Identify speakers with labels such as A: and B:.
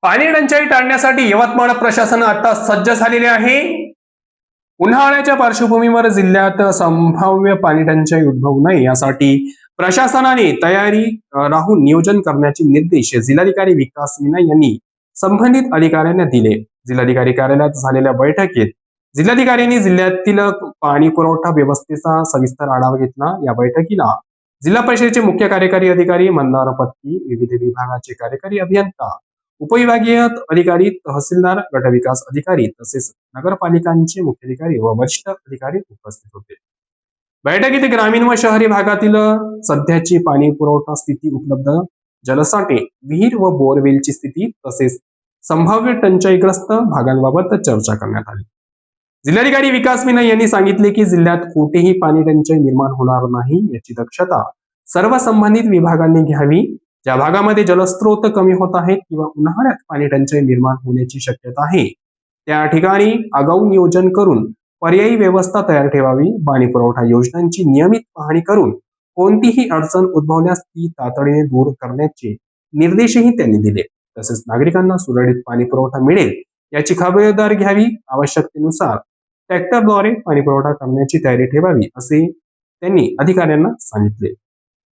A: पाणी टंचाई टाळण्यासाठी यवतमाळ प्रशासन आता सज्ज झालेले आहे. उन्हाळ्याच्या पार्श्वभूमीवर जिल्ह्यात संभाव्य पाणी टंचाई उद्भवू नये यासाठी प्रशासनाने तयारी राहून नियोजन करण्याचे निर्देश जिल्हाधिकारी विकास मीना यांनी संबंधित अधिकाऱ्यांना दिले. जिल्हाधिकारी कार्यालयात झालेल्या बैठकीत जिल्हाधिकाऱ्यांनी जिल्ह्यातील पाणी पुरवठा व्यवस्थेचा सविस्तर आढावा घेतला. या बैठकीला जिल्हा परिषदेचे मुख्य कार्यकारी अधिकारी मंदार पत्की, विविध विभागाचे कार्यकारी अभियंता, उपविभागीय अधिकारी, तहसीलदार, गटविकास अधिकारी तसेच नगरपालिकांचे मुख्याधिकारी व वरिष्ठ अधिकारी उपस्थित होते. बैठकीत ग्रामीण व शहरी भागातील सध्याची पाणी पुरवठा स्थिती, उपलब्ध जलसाठे, विहीर व बोरवेलची स्थिती तसेच संभाव्य टंचाईग्रस्त भागांबाबत चर्चा करण्यात आली. जिल्हाधिकारी विकास मीना यांनी सांगितले की जिल्ह्यात कुठेही पाणी टंचाई निर्माण होणार नाही याची दक्षता सर्व संबंधित विभागांनी घ्यावी. ज्या भागामध्ये जलस्रोत कमी होत आहेत किंवा उन्हाळ्यात पाणी टंचाई निर्माण होण्याची शक्यता आहे त्या ठिकाणी आगाऊ नियोजन करून पर्यायी व्यवस्था तयार ठेवावी. पाणी पुरवठा योजनांची नियमित पाहणी करून कोणतीही अडचण उद्भवल्यास ती तातडीने दूर करण्याचे निर्देशही त्यांनी दिले. तसेच नागरिकांना सुरळीत पाणी पुरवठा मिळेल याची खबरदारी घ्यावी. आवश्यकतेनुसार ट्रॅक्टरद्वारे पाणी पुरवठा करण्याची तयारी ठेवावी असे त्यांनी अधिकाऱ्यांना सांगितले.